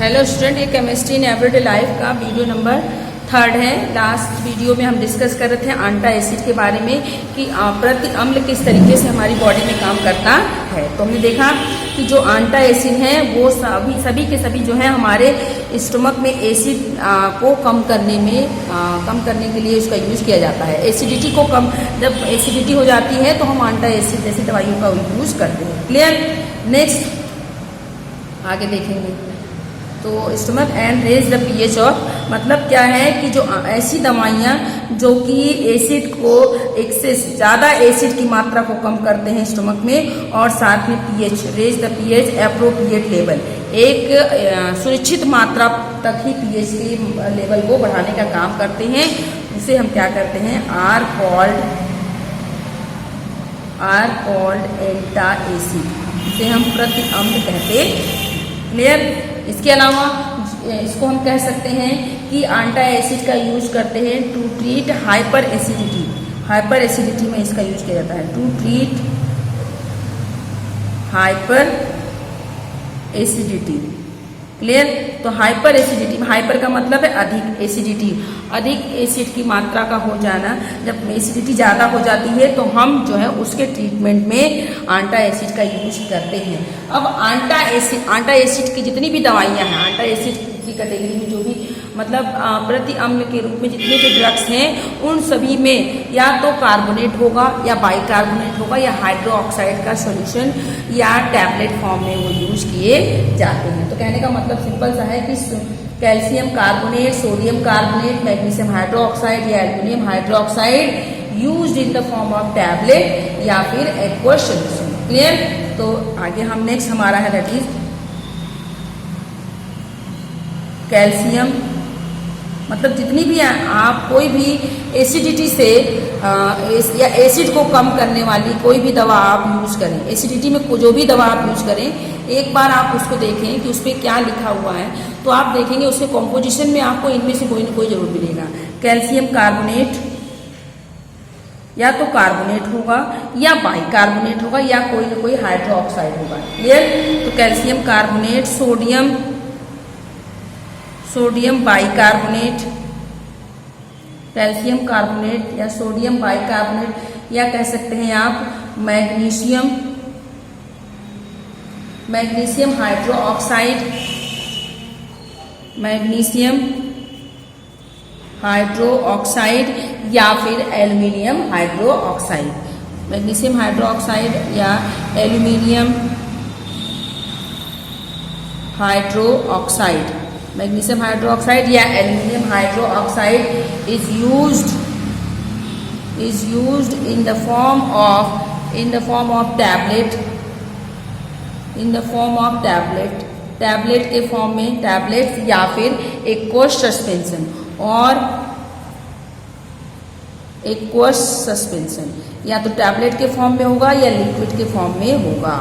Hello student, ये chemistry in everyday life का video number 3 है। लास्ट वीडियो में हम डिस्कस कर रहे थे आंटा एसिड के बारे में कि प्रति अम्ल किस तरीके से हमारी बॉडी में काम करता है। तो हमने देखा कि जो आंटा एसिड है वो सभी के सभी जो है हमारे स्टमक में एसिड को कम करने के लिए उसका यूज़ किया जाता है। एसिडिटी को कम, जब एसिडिटी हो जाती है तो हम आंटा एसिड जैसी दवाइयों का यूज़ करते हैं। क्लियर। नेक्स्ट आगे देखेंगे तो stomach and raise the pH of, मतलब क्या है कि जो ऐसी दवाइयाँ जो कि एसिड को एक से ज़्यादा एसिड की मात्रा को कम करते हैं स्टमक में, और साथ में pH, raise the pH appropriate level, एक सुनिश्चित मात्रा तक ही पीएच के लेवल को बढ़ाने का काम करते हैं। उसे हम क्या करते हैं, आर कॉल्ड एंटा एसिड, इसे हम प्रति अम्ल कहते हैं। क्लियर। इसके अलावा इसको हम कह सकते हैं कि आंटा एसिड का यूज करते हैं to treat hyper acidity. Hyper acidity में इसका यूज किया जाता है, to treat hyper acidity. Clear. तो हाइपर एसिडिटी में, हाइपर का मतलब है अधिक, एसिडिटी अधिक एसिड की मात्रा का हो जाना। जब एसिडिटी ज़्यादा हो जाती है तो हम जो है उसके ट्रीटमेंट में आंटा एसिड का यूज करते हैं। अब आंटा एसिड की जितनी भी दवाइयाँ हैं, आंटा एसिड की कैटेगरी में जो भी मतलब प्रति अम्ल के रूप में जितने भी ड्रग्स हैं, उन सभी में या तो कार्बोनेट होगा या बाइकार्बोनेट होगा या हाइड्रोक्साइड का सॉल्यूशन या टैबलेट फॉर्म में वो यूज किए जाते हैं। तो कहने का मतलब सिंपल सा है कि calcium carbonate, sodium carbonate, magnesium hydroxide या aluminium hydroxide used in the form of tablet या फिर एक्वस सॉल्यूशन। क्लियर। तो आगे हम नेक्स्ट हमारा है दैट इज कैल्शियम, मतलब जितनी भी आप कोई भी एसिडिटी से या एसिड को कम करने वाली कोई भी दवा आप यूज करें, एसिडिटी में जो भी दवा आप यूज करें, एक बार आप उसको देखें कि उस पर क्या लिखा हुआ है, तो आप देखेंगे उसके कॉम्पोजिशन में आपको इनमें से कोई ना कोई जरूर मिलेगा। कैल्शियम कार्बोनेट या तो कार्बोनेट होगा या बाइकार्बोनेट होगा या कोई ना कोई हाइड्रोक्साइड होगा। क्लियर। तो calcium carbonate, sodium bicarbonate, calcium carbonate या सोडियम बाइकार्बोनेट, या कह सकते हैं आप मैग्नीशियम हाइड्रोक्साइड या फिर एल्युमिनियम हाइड्रोक्साइड। मैग्नीशियम हाइड्रोक्साइड या एल्युमिनियम हाइड्रोक्साइड, मैग्नीशियम हाइड्रोक्साइड या aluminium hydroxide is used in the form of tablet के फॉर्म में, टैबलेट्स या फिर एक्वस सस्पेंशन, या तो टैबलेट के फॉर्म में होगा या लिक्विड के फॉर्म में होगा।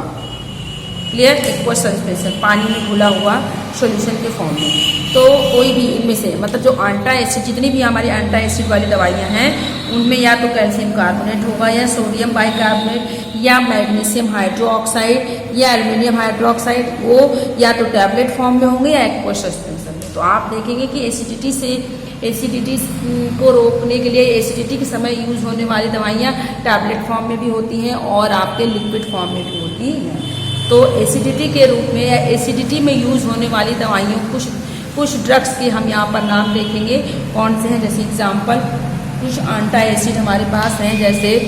क्लियर। एक्वस सस्पेंशन, पानी में घुला हुआ सॉल्यूशन के फॉर्म में। तो कोई भी इनमें से, मतलब जो आंटा एसिड, जितनी भी हमारी आंटा एसिड वाली दवाइयाँ हैं उनमें या तो कैल्शियम कार्बोनेट होगा या सोडियम बाइकार्बोनेट या मैग्नीशियम हाइड्रोक्साइड या एल्युमिनियम हाइड्रोक्साइड, वो या तो टैबलेट फॉर्म में होंगे या एक्वस सस्पेंशन में। तो आप देखेंगे कि एसिडिटी को रोकने के लिए एसिडिटी के समय यूज होने वाली दवाइयाँ टैबलेट फॉर्म में भी होती हैं और आपके लिक्विड फॉर्म में भी होती हैं। तो एसिडिटी के रूप में या एसिडिटी में यूज होने वाली दवाइयों, कुछ ड्रग्स के हम यहाँ पर नाम देखेंगे कौन से हैं। जैसे एग्जांपल कुछ आंटा एसिड हमारे पास हैं, जैसे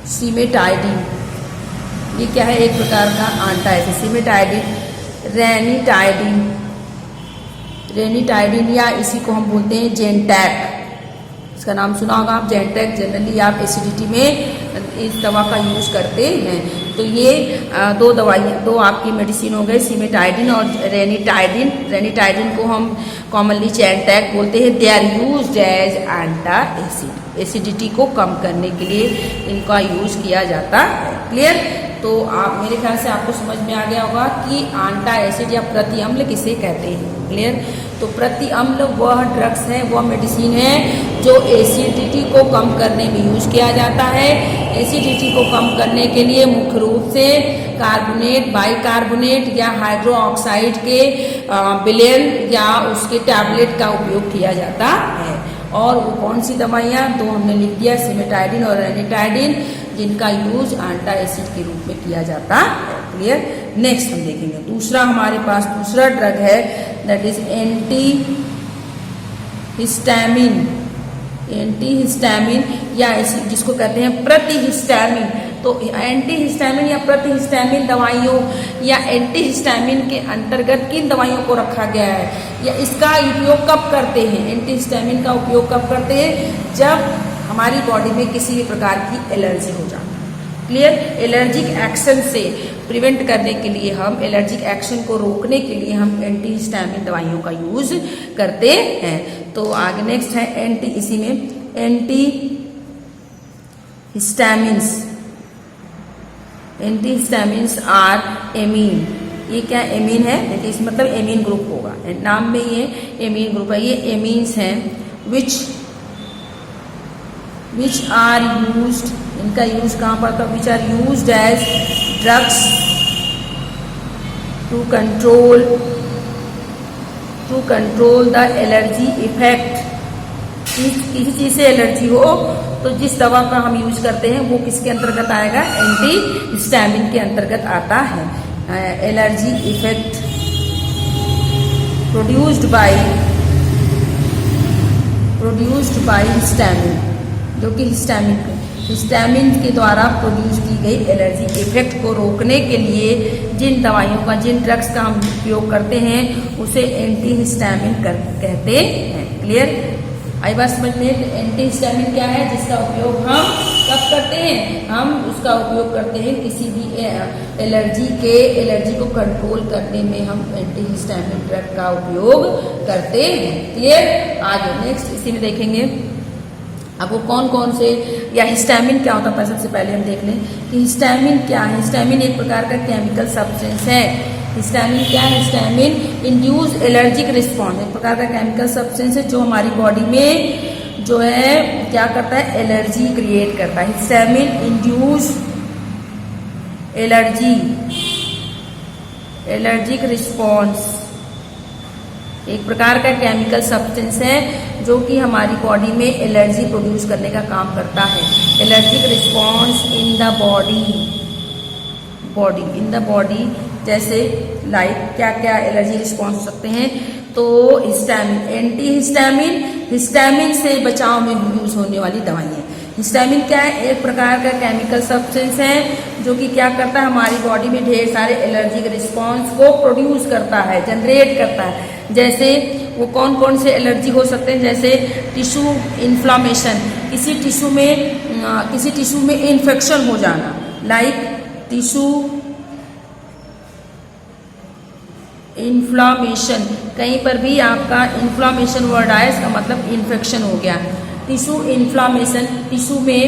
सिमेटाइडिन, ये क्या है, एक प्रकार का आंटा एसिड। सिमेटाइडिन, रेनिटाइडिन या इसी को हम बोलते हैं जेंटैक, इसका नाम सुना होगा आप, जेंटैक। जनरली आप एसिडिटी में इस दवा का यूज करते हैं। तो ये दो आपकी मेडिसिन हो गए, सिमेटाइडिन और रेनिटाइडिन। रेनिटाइडिन को हम कॉमनली जेंटैक बोलते हैं। They are used as antacid. Acidity को कम करने के लिए इनका यूज किया जाता है। क्लियर? तो आप मेरे ख्याल से आपको समझ में आ गया होगा कि एंटी एसिड या प्रति अम्ल किसे कहते हैं। क्लियर? तो प्रति अम्ल वह ड्रग्स है, वह मेडिसिन है जो एसिडिटी को कम करने में यूज किया जाता है। एसिडिटी को कम करने के लिए मुख्य रूप से कार्बोनेट, बाइकार्बोनेट या हाइड्रो ऑक्साइड के विलयन या उसके टैबलेट का उपयोग किया जाता है। और वो कौन सी दवाइयाँ, दो हमने लिख दिया, सिमेटाइडिन और रेनिटाइडिन, जिनका यूज एंटी एसिड के रूप में किया जाता है। क्लियर? नेक्स्ट हम देखेंगे दूसरा, हमारे पास दूसरा ड्रग है, that is anti histamine. Anti histamine या जिसको कहते हैं प्रतिहिस्टामिन। तो एंटी हिस्टामिन या प्रतिहिस्टामिन दवाइयों या एंटी हिस्टामिन के अंतर्गत किन दवाइयों को रखा गया है या इसका उपयोग कब करते हैं? एंटी हिस्टामिन का उपयोग कब करते हैं? जब हमारी बॉडी में किसी भी प्रकार की एलर्जी हो जाती है। क्लियर? एलर्जिक एक्शन से प्रिवेंट करने के लिए, हम एलर्जिक एक्शन को रोकने के लिए हम एंटी हिस्टामिन दवाइयों का यूज करते हैं। तो आगे नेक्स्ट है एंटी, इसी में anti histamines. Anti histamines are amine. ये क्या एमीन है? देखिए इसमें मतलब एमीन ग्रुप होगा, नाम में ये एमीन ग्रुप है। ये एमीन्स हैं विच आर यूज्ड, इनका यूज कहाँ पर था? Which are used as drugs to control the allergy effect. किसी चीज से एलर्जी हो तो जिस दवा का हम यूज करते हैं वो किसके अंतर्गत आएगा? एंटी हिस्टामिन के अंतर्गत आता है। Allergy effect produced by histamine, जो कि हिस्टामिन के द्वारा प्रोड्यूस की गई एलर्जी इफेक्ट को रोकने के लिए जिन दवाइयों का, जिन ड्रग्स का हम उपयोग करते हैं उसे एंटी हिस्टामिन कहते हैं। क्लियर? आई बात समझ में? एंटी हिस्टामिन क्या है? जिसका उपयोग हम कब करते हैं? हम उसका उपयोग करते हैं किसी भी एलर्जी को कंट्रोल करने में हम एंटी हिस्टामिन ड्रग का उपयोग करते हैं। क्लियर? आगे नेक्स्ट इसी में देखेंगे अब वो कौन कौन से, या हिस्टामिन क्या होता है सबसे पहले हम देख लें कि हिस्टामिन क्या है। हिस्टामिन एक प्रकार का केमिकल सब्सटेंस है। हिस्टामिन क्या है? हिस्टामिन इंड्यूस एलर्जिक रिस्पॉन्स, एक प्रकार का केमिकल सब्सटेंस है जो हमारी बॉडी में जो है क्या करता है? एलर्जी क्रिएट करता है। हिस्टामिन इंड्यूस एलर्जिक रिस्पॉन्स एक प्रकार का केमिकल सब्सटेंस है जो कि हमारी बॉडी में एलर्जी प्रोड्यूस करने का काम करता है। Allergic response in the body जैसे लाइक क्या क्या एलर्जी रिस्पॉन्स हो सकते हैं? तो हिस्टामिन, एंटी हिस्टामिन से बचाव में यूज होने वाली दवाइयाँ। हिस्टामिन क्या है? एक प्रकार का केमिकल सब्सटेंस है जो कि क्या करता है? हमारी बॉडी में ढेर सारे एलर्जिक रिस्पॉन्स को प्रोड्यूस करता है, जनरेट करता है। जैसे वो कौन कौन से एलर्जी हो सकते हैं? जैसे टिश्यू इन्फ्लामेशन, किसी टिश्यू में इन्फेक्शन हो जाना, लाइक टिश्यू इन्फ्लामेशन, कहीं पर भी आपका इन्फ्लामेशन वर्ड आए इसका मतलब इन्फेक्शन हो गया। टिश्यू इन्फ्लामेशन, टिश्यू में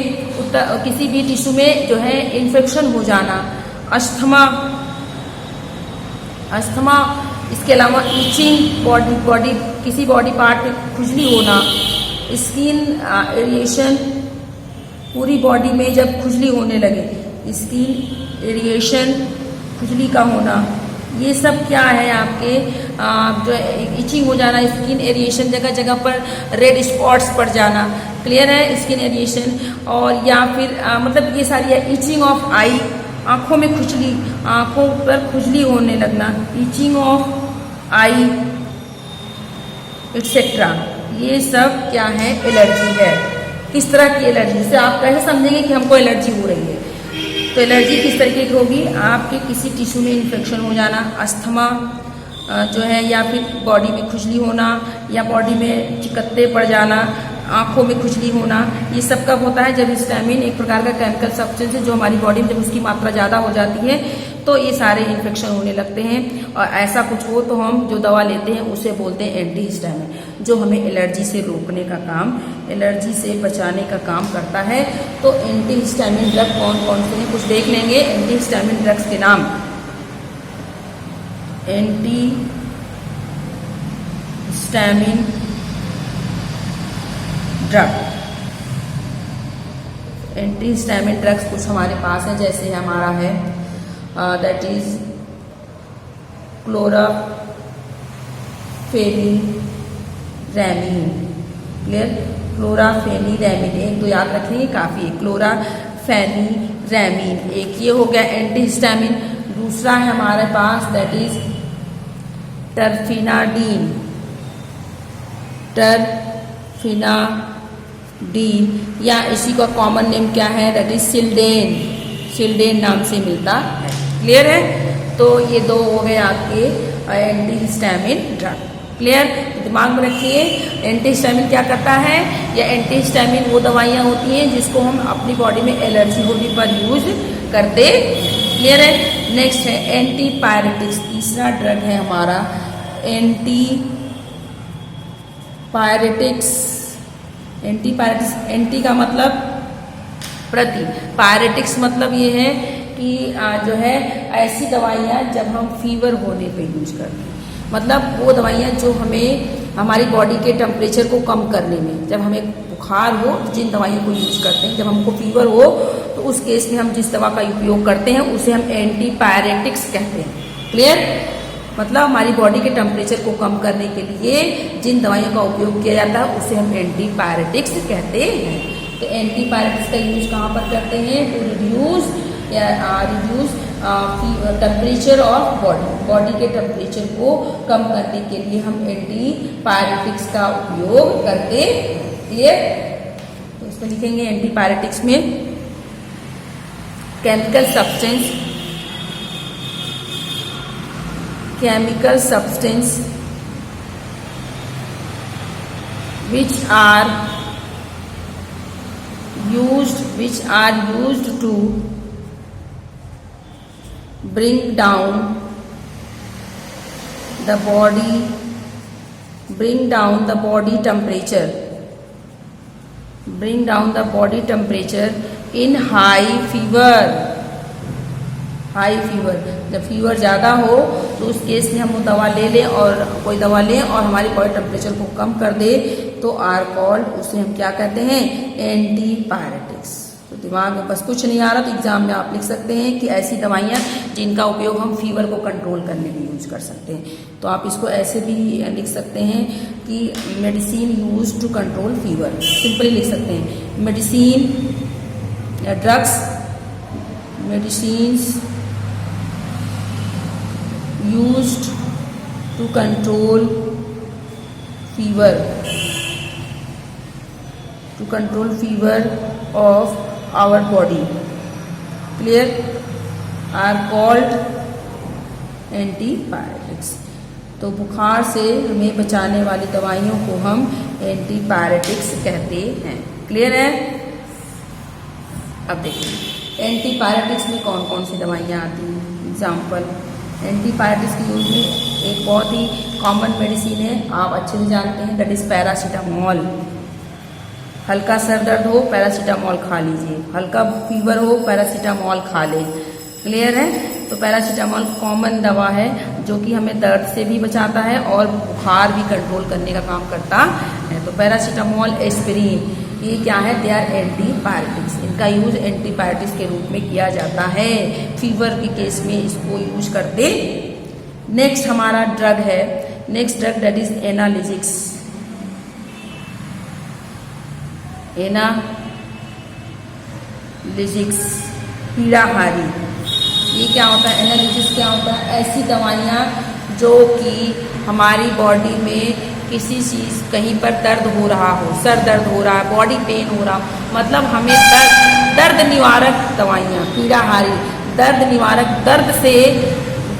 किसी भी टिश्यू में जो है इन्फेक्शन हो जाना। अस्थमा, इसके अलावा ईचिंग, बॉडी किसी बॉडी पार्ट में खुजली होना, स्किन एरिएशन, पूरी बॉडी में जब खुजली होने लगे, स्किन एरिएशन, खुजली का होना, ये सब क्या है आपके जो इचिंग हो जाना, स्किन एरिएशन, जगह जगह पर रेड स्पॉट्स पड़ जाना। क्लियर है? स्किन एरिएशन और या फिर मतलब ये सारी है। इचिंग ऑफ आई, आँखों में खुजली, आँखों पर खुजली होने लगना, इचिंग ऑफ आई एक्सेट्रा, ये सब क्या है? एलर्जी है। किस तरह की एलर्जी से आप कैसे समझेंगे कि हमको एलर्जी हो रही है? तो एलर्जी किस तरीके की होगी? आपके किसी टिश्यू में इन्फेक्शन हो जाना, अस्थमा जो है, या फिर बॉडी में खुजली होना, या बॉडी में चिकत्ते पड़ जाना, आँखों में खुजली होना, ये सब कब होता है? जब हिस्टामिन एक प्रकार का केमिकल सब्सटेंस है जो हमारी बॉडी में जब उसकी मात्रा ज़्यादा हो जाती है तो ये सारे इन्फेक्शन होने लगते हैं। और ऐसा कुछ हो तो हम जो दवा लेते हैं उसे बोलते हैं एंटी हिस्टामिन, जो हमें एलर्जी से रोकने का काम, एलर्जी से बचाने का काम करता है। तो एंटी हिस्टामिन ड्रग कौन कौन से हैं कुछ देख लेंगे। एंटी हिस्टामिन ड्रग्स के नाम, anti histamine drug, anti histamine drugs कुछ हमारे पास है, जैसे हमारा है दैट इज क्लोराफेनीरैमीन। क्लियर? क्लोराफेनीरैमीन, एक तो याद रखेंगे काफ़ी है। क्लोराफेनीरैमीन एक ये हो गया एंटी हिस्टामिन। दूसरा है हमारे पास दैट इज टरफिनाडीन, टरफिनाडीन, या इसी का कॉमन नेम क्या है? दैट इज सिल्डेन, सिल्डेन नाम से मिलता है। क्लियर है? तो ये दो हो गए आपके एंटी हिस्टामिन ड्रग। क्लियर? दिमाग में रखिए एंटी हिस्टामिन क्या करता है, या एंटी हिस्टामिन वो दवाइयाँ होती हैं जिसको हम अपनी बॉडी में एलर्जी होने पर यूज करते हैं। क्लियर है? नेक्स्ट है एंटी पायरेटिक्स, तीसरा ड्रग है हमारा एंटी पायरेटिक्स। एंटी पायरेटिक्स, एंटी का मतलब प्रति, पायरेटिक्स मतलब ये है कि जो है ऐसी दवाइयाँ जब हम फीवर होने पे यूज करते हैं, मतलब वो दवाइयाँ जो हमें हमारी बॉडी के टेम्परेचर को कम करने में, जब हमें बुखार हो जिन दवाइयों को यूज करते हैं, जब हमको फीवर हो तो उस केस में हम जिस दवा का उपयोग करते हैं उसे हम एंटी पायरेटिक्स कहते हैं। क्लियर? मतलब हमारी बॉडी के टेम्परेचर को कम करने के लिए जिन दवाइयों का उपयोग किया जाता है उसे हम एंटी पायरेटिक्स कहते हैं। तो एंटी पायरेटिक्स का यूज कहाँ पर करते हैं? To reduce temperature of body, body के टेम्परेचर को कम करने के लिए हम एंटी पायरेटिक्स का उपयोग करते हैं। क्लियर? तो इसमें लिखेंगे एंटी पायरेटिक्स में chemical substance which are used to bring down the body temperature in high fever। जब फीवर ज़्यादा हो तो उस केस में हम वो दवा ले लें और कोई दवा लें और हमारी बॉडी टेम्परेचर को कम कर दे तो आर कॉल्ड, उसे हम क्या कहते हैं? एंटी पायरेटिक्स। तो दिमाग में बस कुछ नहीं आ रहा तो एग्जाम में आप लिख सकते हैं कि ऐसी दवाइयाँ जिनका उपयोग हम फीवर को कंट्रोल करने में यूज कर सकते हैं। तो आप इसको ऐसे भी लिख सकते हैं कि medicine use to control fever, simply लिख सकते हैं मेडिसिन या drugs, medicines used to control fever of our body, clear, are called antipyretics। तो बुखार से हमें बचाने वाली दवाइयों को हम एंटीपायरेटिक्स कहते हैं। क्लियर है? अब देखिए एंटीपायरेटिक्स में कौन कौन सी दवाइयाँ आती हैं। एग्जाम्पल, एंटीपायरेटिक्स के यूज में एक बहुत ही कॉमन मेडिसिन है, आप अच्छे से जानते हैं, दैट इज पैरासीटामॉल। हल्का सर दर्द हो पैरासीटामॉल खा लीजिए, हल्का फीवर हो पैरासीटामॉल खा लें। क्लियर है? तो पैरासीटामॉल कॉमन दवा है जो कि हमें दर्द से भी बचाता है और बुखार भी कंट्रोल करने का काम करता है। तो पैरासीटामॉल, एस्पिरिन, ये क्या है? They are antipyretics. इनका यूज एंटीपायरेटिक्स के रूप में किया जाता है, फीवर के केस में इसको यूज करते। नेक्स्ट हमारा ड्रग है, नेक्स्ट ड्रग दैट इज एनालिजिक्स। एनालिजिक्स पीड़ाहारी, ये क्या होता है? एनालिजिक्स क्या होता है? ऐसी दवाइयाँ जो कि हमारी बॉडी में किसी चीज़, कहीं पर दर्द हो रहा हो, सर दर्द हो रहा है, बॉडी पेन हो रहा हो, मतलब हमें दर्द निवारक दवाइयाँ, पीड़ाहारी, दर्द निवारक, दर्द से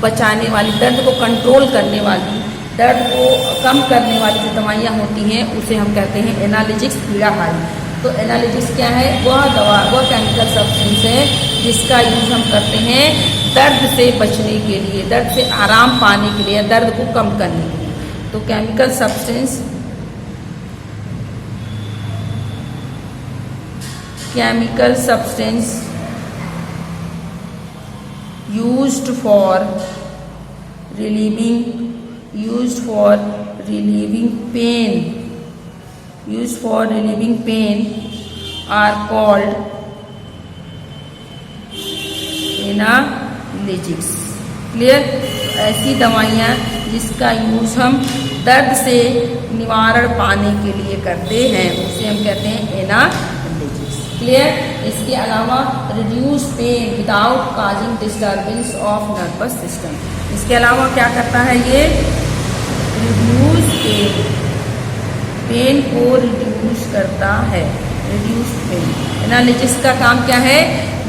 बचाने वाली, दर्द को कंट्रोल करने वाली दर्द को कम करने वाली जो दवाइयाँ होती हैं उसे हम कहते हैं एनाल्जेसिक्स, पीड़ाहारी। तो एनाल्जेसिक्स क्या है? वह दवा, वह केमिकल सब्सटेंस है जिसका यूज हम करते हैं दर्द से बचने के लिए, दर्द से आराम पाने के लिए, दर्द को कम करने के लिए। तो chemical substance, chemical substance used for relieving pain are called analgesics. Clear? ऐसी दवाइयाँ जिसका यूज हम दर्द से निवारण पाने के लिए करते हैं उसे हम कहते हैं एनाल्जेसिक्स। क्लियर? इसके अलावा reduce pain without causing disturbance of nervous system. इसके अलावा क्या करता है ये? रिड्यूस पेन को रिड्यूस करता है, रिड्यूस पेन। एनाल्जेसिक्स का काम क्या है?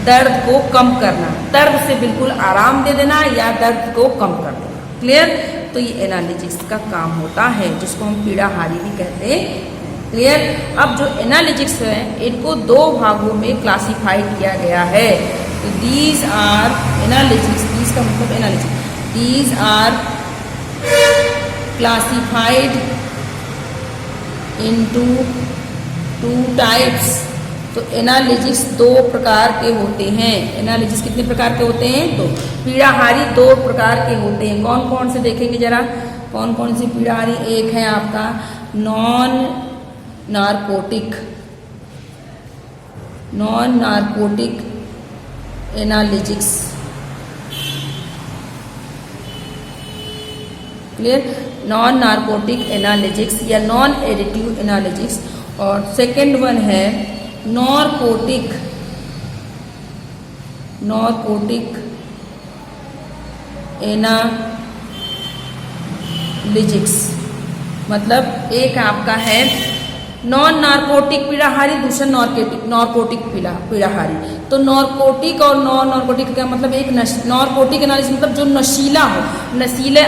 दर्द को कम करना, दर्द से बिल्कुल आराम दे देना या दर्द को कम कर देना। क्लियर? तो ये एनाल्जेसिक्स का काम होता है जिसको हम पीड़ाहारी भी कहते हैं। क्लियर? अब जो एनाल्जेसिक्स है इनको दो भागों में क्लासिफाइड किया गया है। तो दीज आर एनाल्जेसिक्स, दीज का मतलब analgesics, these are classified into two types. तो एनाल्जेसिक्स दो प्रकार के होते हैं। एनाल्जेसिक्स कितने प्रकार के होते हैं? तो पीड़ाहारी दो प्रकार के होते हैं। कौन कौन से देखेंगे जरा, कौन कौन से पीड़ाहारी? एक है आपका non narcotic analgesics. Clear? Non narcotic analgesics या नॉन एडिटिव एनाल्जेसिक्स। और सेकेंड वन है नॉर्कोटिक एनाल्जेसिक्स। मतलब एक आपका है नॉन नार्कोटिक पीड़ाहारी, दूसरा नॉर्कोटिक पीड़ाहारी। तो नॉर्कोटिक और नॉन नार्कोटिक का मतलब, एक नॉर्कोटिक एनालिसिस मतलब जो नशीला हो, नशीले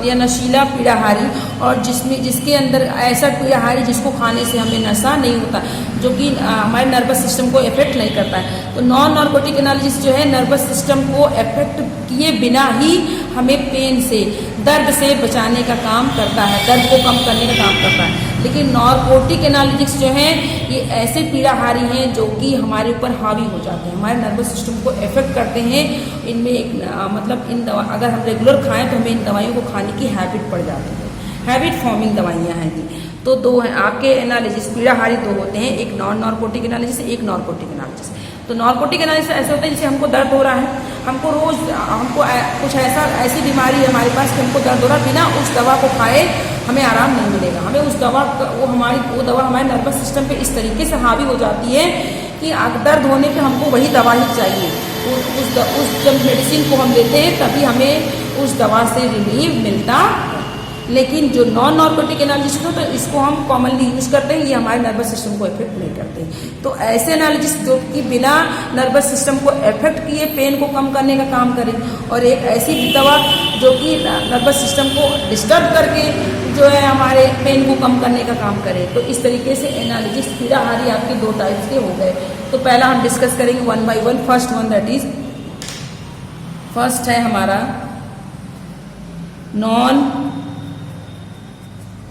या नशीला पीड़ाहारी, और जिसके अंदर ऐसा पीड़ाहारी जिसको खाने से हमें नशा नहीं होता, जो कि हमारे नर्वस सिस्टम को इफेक्ट नहीं करता है। तो नॉन नार्कोटिक एनालिसिस जो है नर्वस सिस्टम को इफेक्ट किए बिना ही हमें पेन से, दर्द से बचाने का काम करता है, दर्द को कम करने का काम करता है। लेकिन नार्कोटिक एनाल्जेसिक्स जो हैं ये ऐसे पीड़ाहारी हैं जो कि हमारे ऊपर हावी हो जाते हैं, हमारे नर्वस सिस्टम को इफेक्ट करते हैं। इनमें एक मतलब इन दवा अगर हम रेगुलर खाएं तो हमें इन दवाइयों को खाने की हैबिट पड़ जाती है, हैबिट फॉर्मिंग दवाइयाँ हैं ये। तो दो हैं आपके एनालिसिस, पीड़ाहारी दो होते हैं, एक नॉन नार्कोटिक एनालिसिस, एक नार्कोटिक एनालिसिस। तो नार्कोटिक एनालिसिस ऐसे होता है जैसे हमको दर्द हो रहा है, हमको कुछ ऐसी बीमारी है हमारे पास कि हमको दर्द हो रहा है, बिना उस दवा को खाए हमें आराम नहीं मिलेगा। हमें उस दवा वो दवा हमारे नर्वस सिस्टम पे इस तरीके से हावी हो जाती है कि दर्द होने पे हमको वही दवा ही चाहिए। उस जब मेडिसिन को हम लेते हैं तभी हमें उस दवा से रिलीफ मिलता। लेकिन जो नॉन नार्कोटिक एनाल्जेसिक्स हो तो इसको हम कॉमनली यूज करते हैं, ये हमारे नर्वस सिस्टम को इफेक्ट नहीं करते। तो ऐसे एनाल्जेसिक्स जो कि बिना नर्वस सिस्टम को इफेक्ट किए पेन को कम करने का काम करें, और एक ऐसी दवा जो कि नर्वस सिस्टम को डिस्टर्ब करके जो है हमारे पेन को कम करने का काम करे। तो इस तरीके से एनाल्जेसिक्स पीड़ाहारी आपके दो टाइप्स के हो गए। तो पहला हम डिस्कस करेंगे वन बाय वन। फर्स्ट है हमारा नॉन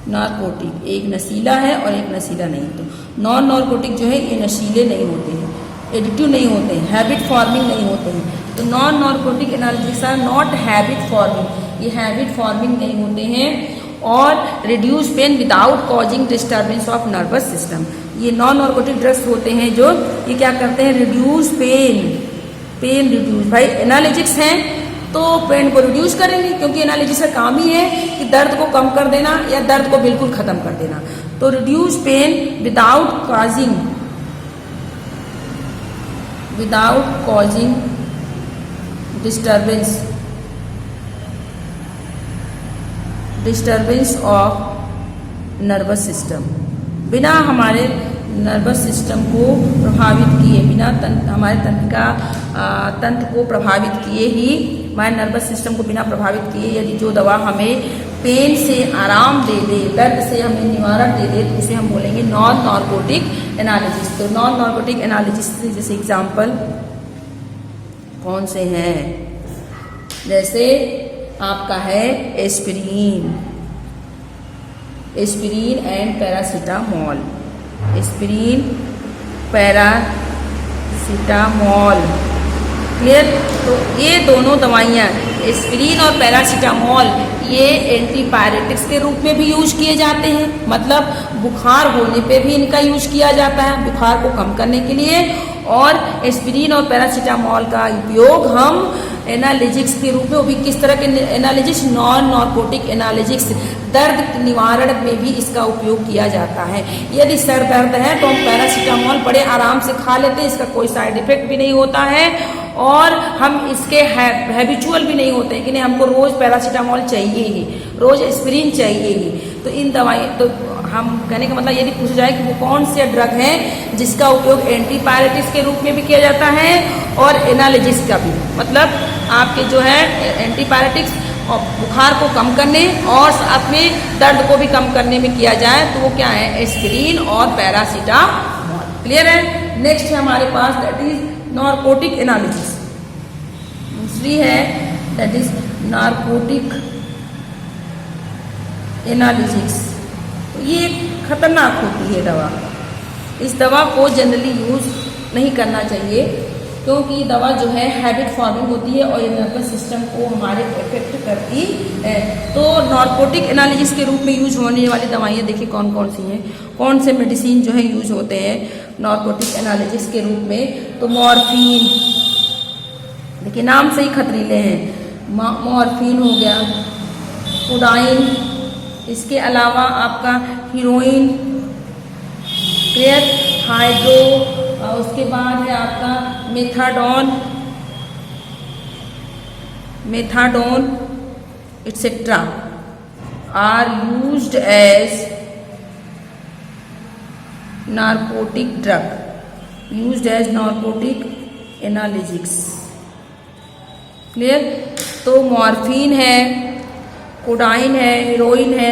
नार्कोटिक, एक नशीला है और एक नशीला नहीं। तो नॉन नार्कोटिक जो है ये नशीले नहीं होते हैं, एडिक्टिव नहीं होते हैं, हैबिट फॉर्मिंग नहीं होते हैं। तो non narcotic analgesics are not habit forming, ये हैबिट फॉर्मिंग नहीं होते हैं, और reduce pain without causing disturbance of nervous system. ये नॉन नार्कोटिक ड्रग्स होते हैं जो ये क्या करते हैं, रिड्यूस पेन रिड्यूस। भाई एनाल्जेसिक्स हैं तो पेन को रिड्यूस करेंगे, क्योंकि एनाल्जेसिक्स का काम ही है कि दर्द को कम कर देना या दर्द को बिल्कुल खत्म कर देना। तो reduce pain without causing disturbance of nervous system, बिना हमारे नर्वस सिस्टम को प्रभावित किए, बिना हमारे तंत्र को प्रभावित किए ही हमारे नर्वस सिस्टम को बिना प्रभावित किए यदि जो दवा हमें पेन से आराम दे दे, दर्द से हमें निवारण दे दे, तो उसे हम बोलेंगे नॉन नार्कोटिक एनालिसिस। तो नॉन नार्कोटिक एनालिसिस जैसे एग्जाम्पल कौन से हैं? जैसे आपका है aspirin, aspirin and paracetamol, aspirin paracetamol. Clear? तो ये दोनों दवाइयाँ एस्पिरिन और पैरासीटामोल ये एंटीपायरेटिक्स के रूप में भी यूज किए जाते हैं, मतलब बुखार होने पे भी इनका यूज किया जाता है बुखार को कम करने के लिए। और एस्पिरिन और पैरासीटामोल का उपयोग हम एनालिजिक्स के रूप में, वो भी किस तरह के एनालिजिक्स? नॉन नार्कोटिक एनालिजिक्स, दर्द निवारण में भी इसका उपयोग किया जाता है। यदि सर दर्द है तो हम पैरासीटामोल बड़े आराम से खा लेते हैं, इसका कोई साइड इफेक्ट भी नहीं होता है और हम इसके हैबिचुअल भी नहीं होते कि नहीं हमको रोज पैरासीटामोल चाहिए ही, रोज एस्पिरिन चाहिए ही। तो इन दवाई तो हम कहने का मतलब यदि पूछा जाए कि वो कौन से ड्रग हैं जिसका उपयोग एंटीपायरेटिक्स के रूप में भी किया जाता है और एनालिजिक्स का भी, मतलब आपके जो है एंटीपायरेटिक्स और बुखार को कम करने और साथ में दर्द को भी कम करने में किया जाए तो वो क्या है? एस्पिरिन और पैरासीटामोल। क्लियर है? नेक्स्ट है हमारे पास दैट इज नार्कोटिक एनालिसिस। दूसरी है दैट इज नार्कोटिक एनालिसिस। तो ये खतरनाक होती है दवा, इस दवा को जनरली यूज नहीं करना चाहिए क्योंकि दवा जो है हैबिट फॉर्मिंग होती है और ये नर्वस सिस्टम को हमारे इफेक्ट करती है। तो नार्कोटिक एनालिसिस के रूप में यूज होने वाली दवाइयाँ देखिए कौन कौन सी हैं, कौन से मेडिसिन जो है यूज होते हैं नार्कोटिक एनालिसिस के रूप में। तो मॉर्फिन, देखिए नाम से ही खतरीले हैं, मॉर्फिन हो गया, कोडाइन, इसके अलावा आपका हीरोइन, क्लियर, हाइड्रो, उसके बाद है आपका methadone etcetera are used as narcotic drug, used as narcotic analysis. Clear? तो मॉर्फिन है, कोडाइन है, हीरोइन है,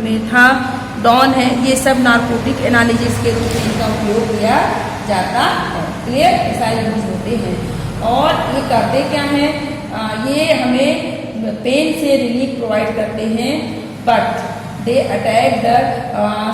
मेथाडोन है, ये सब नार्कोटिक एनालिसिस के रूप में इनका उपयोग किया जाता है। क्लियर? सारे यूज होते हैं और ये करते क्या हैं? ये हमें पेन से रिलीफ प्रोवाइड करते हैं but they attack the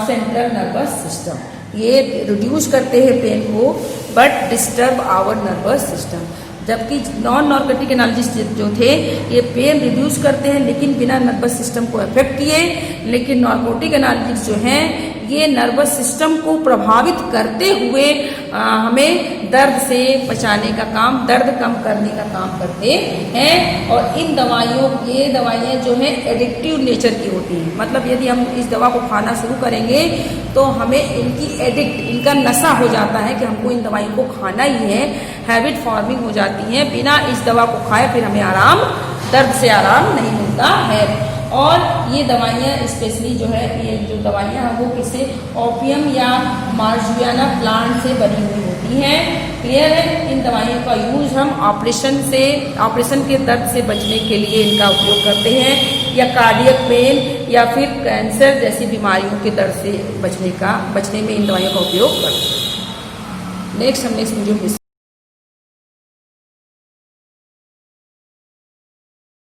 central nervous system. ये रिड्यूस करते हैं पेन को but disturb our nervous system. जबकि नॉन नार्कोटिक एनालिसिस जो थे ये पेन रिड्यूस करते हैं लेकिन बिना नर्वस सिस्टम को अफेक्ट किए, लेकिन नार्कोटिक एनालिसिस जो हैं ये नर्वस सिस्टम को प्रभावित करते हुए हमें दर्द से बचाने का काम, दर्द कम करने का काम करते हैं। और इन ये दवाइयाँ जो हैं एडिक्टिव नेचर की होती हैं, मतलब यदि हम इस दवा को खाना शुरू करेंगे तो हमें इनका नशा हो जाता है कि हमको इन दवाइयों को खाना ही है, हैबिट फॉर्मिंग हो जाती है। बिना इस दवा को खाए फिर हमें दर्द से आराम नहीं मिलता है। और ये दवाइयाँ स्पेशली जो है ये जो दवाइयाँ हैं वो किसी ओपियम या मार्जुआना प्लांट से बनी हुई होती हैं। क्लियर है? इन दवाइयों का यूज हम ऑपरेशन के दर्द से बचने के लिए इनका उपयोग करते हैं या कार्डियक पेन या फिर कैंसर जैसी बीमारियों के दर्द से बचने में इन दवाइयों का उपयोग करते हैं। नेक्स्ट हम नेक्स्ट वीडियो में